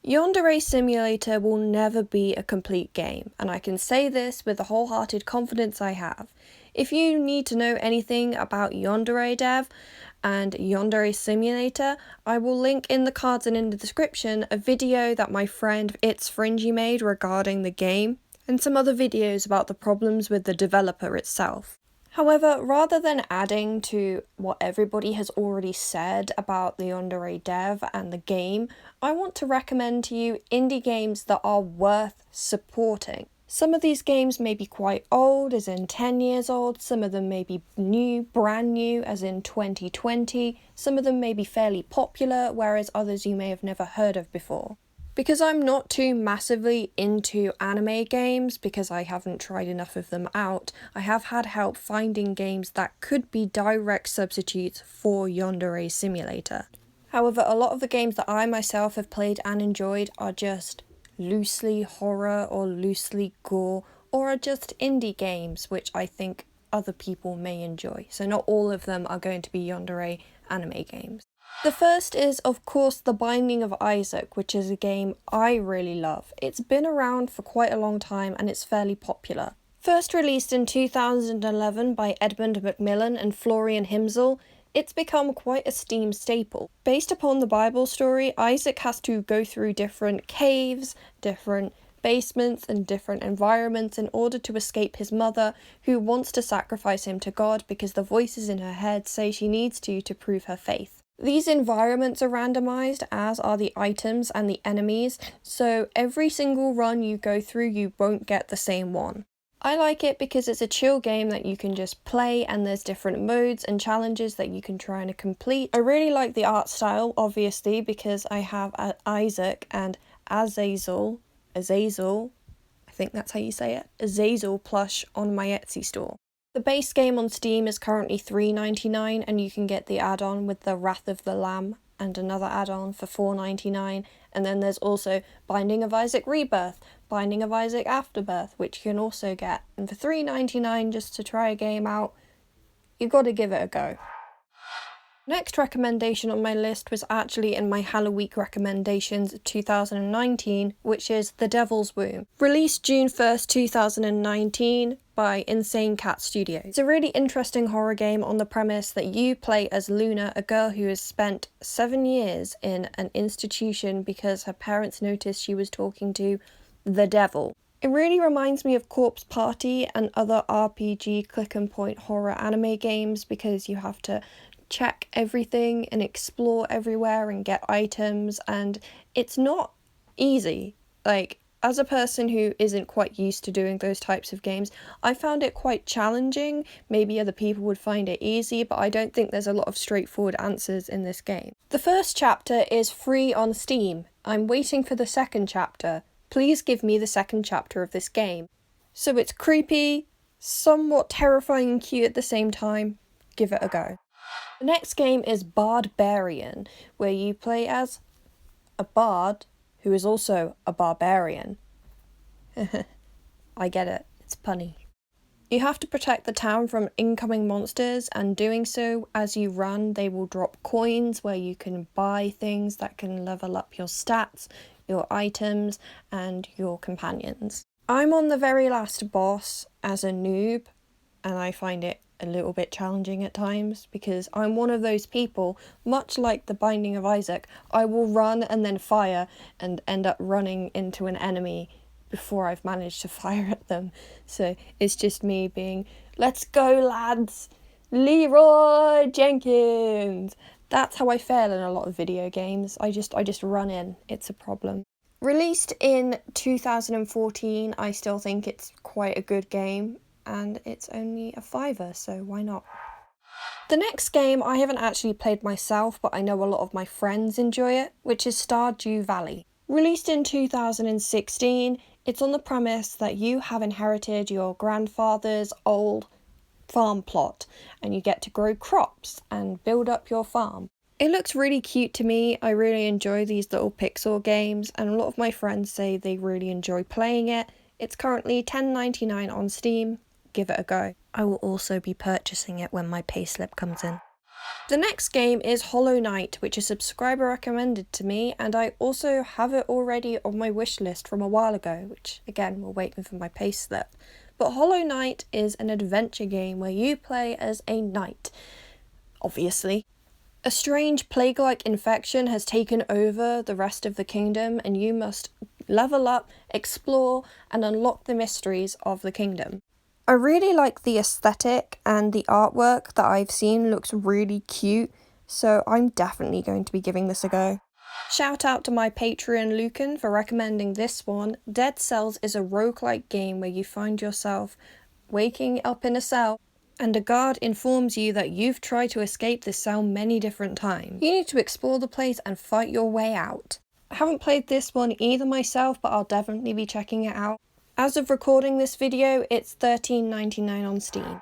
Yandere Simulator will never be a complete game, and I can say this with the wholehearted confidence I have. If you need to know anything about Yandere Dev and Yandere Simulator, I will link in the cards and in the description a video that my friend It's Fringy made regarding the game, and some other videos about the problems with the developer itself. However, rather than adding to what everybody has already said about the Yandere Dev and the game, I want to recommend to you indie games that are worth supporting. Some of these games may be quite old, as in 10 years old, some of them may be new, brand new, as in 2020, some of them may be fairly popular, whereas others you may have never heard of before. Because I'm not too massively into anime games, because I haven't tried enough of them out, I have had help finding games that could be direct substitutes for Yandere Simulator. However, a lot of the games that I myself have played and enjoyed are just loosely horror or loosely gore, or are just indie games which I think other people may enjoy. So not all of them are going to be Yandere anime games. The first is, of course, The Binding of Isaac, which is a game I really love. It's been around for quite a long time and it's fairly popular. First released in 2011 by Edmund Macmillan and Florian Himsel, it's become quite a Steam staple. Based upon the Bible story, Isaac has to go through different caves, different basements and different environments in order to escape his mother, who wants to sacrifice him to God because the voices in her head say she needs to prove her faith. These environments are randomized, as are the items and the enemies, so every single run you go through you won't get the same one. I like it because it's a chill game that you can just play and there's different modes and challenges that you can try and complete. I really like the art style, obviously, because I have Isaac and Azazel, I think that's how you say it, Azazel plush on my Etsy store. The base game on Steam is currently $3.99 and you can get the add-on with the Wrath of the Lamb and another add-on for $4.99, and then there's also Binding of Isaac Rebirth, Binding of Isaac Afterbirth, which you can also get, and for $3.99 just to try a game out, you've got to give it a go. Next recommendation on my list was actually in my Halloween recommendations 2019, which is The Devil's Womb. Released June 1st, 2019 by Insane Cat Studio. It's a really interesting horror game on the premise that you play as Luna, a girl who has spent 7 years in an institution because her parents noticed she was talking to the devil. It really reminds me of Corpse Party and other RPG click and point horror anime games because you have to check everything and explore everywhere and get items, and it's not easy. Like, as a person who isn't quite used to doing those types of games, I found it quite challenging. Maybe other people would find it easy, but I don't think there's a lot of straightforward answers in this game. The first chapter is free on Steam. I'm waiting for the second chapter. Please give me the second chapter of this game. So it's creepy, somewhat terrifying and cute at the same time. Give it a go. The next game is Barbarian, where you play as a bard who is also a barbarian. I get it, it's punny. You have to protect the town from incoming monsters, and doing so as you run they will drop coins where you can buy things that can level up your stats, your items, and your companions. I'm on the very last boss as a noob, and I find it a little bit challenging at times because I'm one of those people, much like the Binding of Isaac, I will run and then fire and end up running into an enemy before I've managed to fire at them. So it's just me being, let's go lads, Leroy Jenkins. That's how I fail in a lot of video games. I just run in. It's a problem. Released in 2014, I still think it's quite a good game, and it's only a $5, so why not? The next game I haven't actually played myself, but I know a lot of my friends enjoy it, which is Stardew Valley. Released in 2016, it's on the premise that you have inherited your grandfather's old farm plot, and you get to grow crops and build up your farm. It looks really cute to me. I really enjoy these little pixel games, and a lot of my friends say they really enjoy playing it. It's currently $10.99 on Steam. Give it a go. I will also be purchasing it when my payslip comes in. The next game is Hollow Knight, which a subscriber recommended to me, and I also have it already on my wish list from a while ago, which again, we're waiting for my payslip. But Hollow Knight is an adventure game where you play as a knight, obviously. A strange plague-like infection has taken over the rest of the kingdom, and you must level up, explore, and unlock the mysteries of the kingdom. I really like the aesthetic, and the artwork that I've seen looks really cute, so I'm definitely going to be giving this a go. Shout out to my Patreon Lucan for recommending this one. Dead Cells is a roguelike game where you find yourself waking up in a cell and a guard informs you that you've tried to escape this cell many different times. You need to explore the place and fight your way out. I haven't played this one either myself, but I'll definitely be checking it out. As of recording this video, it's $13.99 on Steam.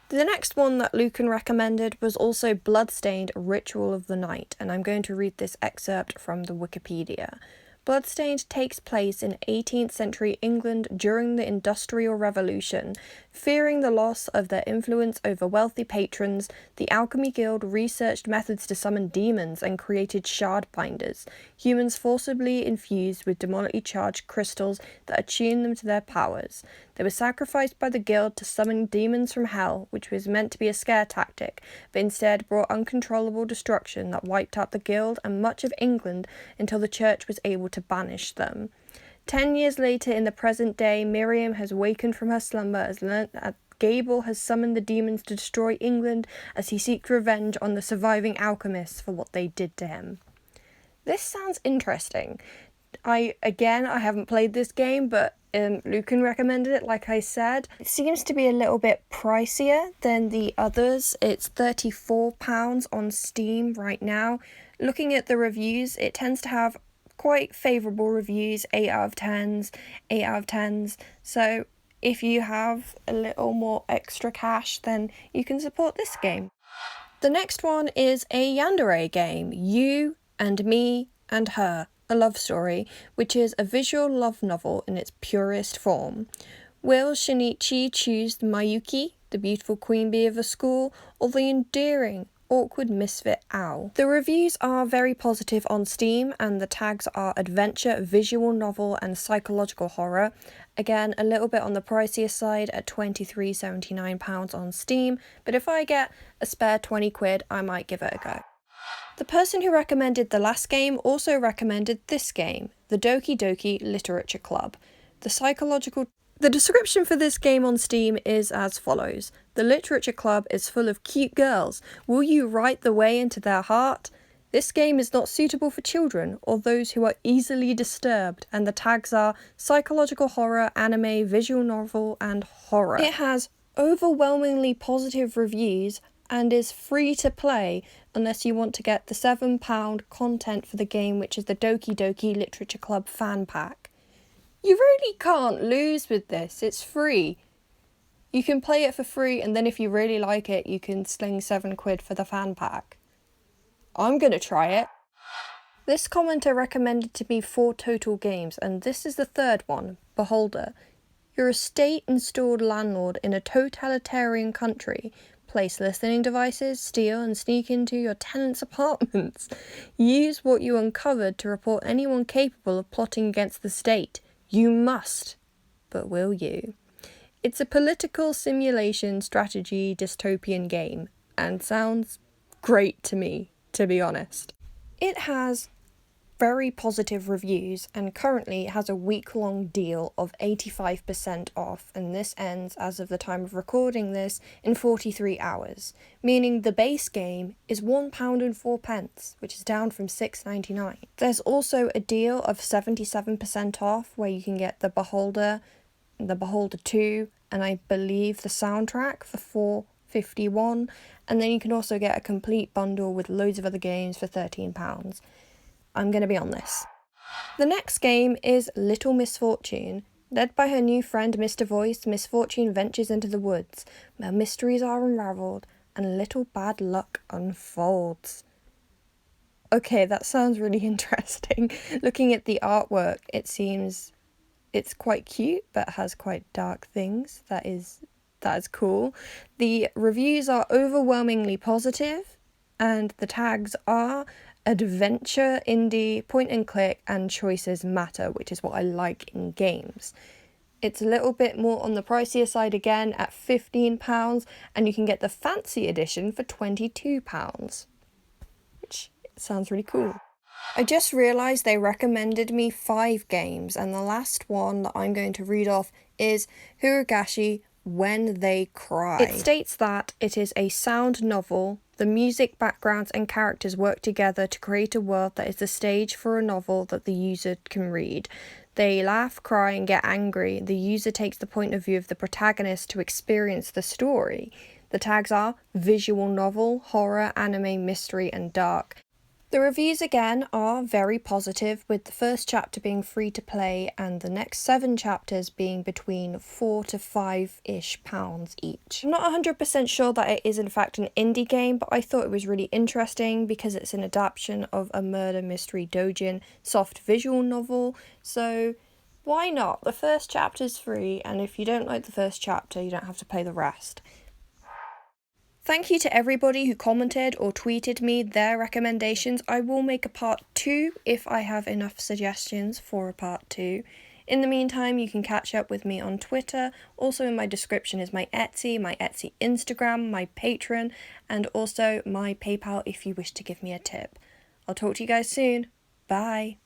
The next one that Lucan recommended was also Bloodstained, Ritual of the Night, and I'm going to read this excerpt from the Wikipedia. Bloodstained takes place in 18th century England during the Industrial Revolution. Fearing the loss of their influence over wealthy patrons, the Alchemy Guild researched methods to summon demons and created shard binders, humans forcibly infused with demonically charged crystals that attune them to their powers. They were sacrificed by the guild to summon demons from hell, which was meant to be a scare tactic, but instead brought uncontrollable destruction that wiped out the guild and much of England until the church was able to banish them. 10 years later, in the present day, Miriam has wakened from her slumber as learnt that Gable has summoned the demons to destroy England as he seeks revenge on the surviving alchemists for what they did to him. This sounds interesting. I haven't played this game, but Lucan recommended it, like I said. It seems to be a little bit pricier than the others. It's £34 on Steam right now. Looking at the reviews, it tends to have quite favourable reviews, 8 out of 10s, 8 out of 10s. So if you have a little more extra cash, then you can support this game. The next one is a Yandere game, You and Me and Her, a love story, which is a visual love novel in its purest form. Will Shinichi choose Mayuki, the beautiful queen bee of a school, or the endearing, awkward misfit owl? The reviews are very positive on Steam, and the tags are adventure, visual novel, and psychological horror. Again, a little bit on the pricier side at £23.79 on Steam, but if I get a spare 20 quid, I might give it a go. The person who recommended the last game also recommended this game, the Doki Doki Literature Club. The description for this game on Steam is as follows. The Literature Club is full of cute girls. Will you write the way into their heart? This game is not suitable for children or those who are easily disturbed, and the tags are psychological horror, anime, visual novel, and horror. It has overwhelmingly positive reviews and is free to play unless you want to get the £7 content for the game, which is the Doki Doki Literature Club fan pack. You really can't lose with this, it's free. You can play it for free, and then if you really like it, you can sling 7 quid for the fan pack. I'm gonna try it. This commenter recommended to me 4 total games, and this is the third one, Beholder. You're a state-installed landlord in a totalitarian country. Place listening devices, steal and sneak into your tenants' apartments. Use what you uncovered to report anyone capable of plotting against the state. You must. But will you? It's a political simulation strategy dystopian game, and sounds great to me, to be honest. It has very positive reviews and currently has a week-long deal of 85% off, and this ends as of the time of recording this in 43 hours, meaning the base game is £1.04, which is down from £6.99. There's also a deal of 77% off where you can get the Beholder 2, and I believe the soundtrack for £4.51, and then you can also get a complete bundle with loads of other games for £13. I'm going to be on this. The next game is Little Misfortune. Led by her new friend Mr. Voice, Misfortune ventures into the woods, where mysteries are unravelled and little bad luck unfolds. Okay, that sounds really interesting. Looking at the artwork, it seems it's quite cute, but has quite dark things. That is That is cool. The reviews are overwhelmingly positive, and the tags are adventure, indie, point and click, and choices matter, which is what I like in games. It's a little bit more on the pricier side again at £15, and you can get the fancy edition for £22, which sounds really cool. I just realised they recommended me 5 games, and the last one that I'm going to read off is Hiragashi, When They Cry. It states that it is a sound novel. The music, backgrounds, and characters work together to create a world that is the stage for a novel that the user can read. They laugh, cry, and get angry. The user takes the point of view of the protagonist to experience the story. The tags are visual novel, horror, anime, mystery, and dark. The reviews again are very positive, with the first chapter being free to play and the next 7 chapters being between £4 to £5-ish each. I'm not 100% sure that it is in fact an indie game, but I thought it was really interesting because it's an adaptation of a murder mystery doujin soft visual novel, so why not? The first chapter's free, and if you don't like the first chapter, you don't have to play the rest. Thank you to everybody who commented or tweeted me their recommendations. I will make a part 2 if I have enough suggestions for a part 2. In the meantime, you can catch up with me on Twitter. Also in my description is my Etsy Instagram, my Patreon, and also my PayPal if you wish to give me a tip. I'll talk to you guys soon. Bye.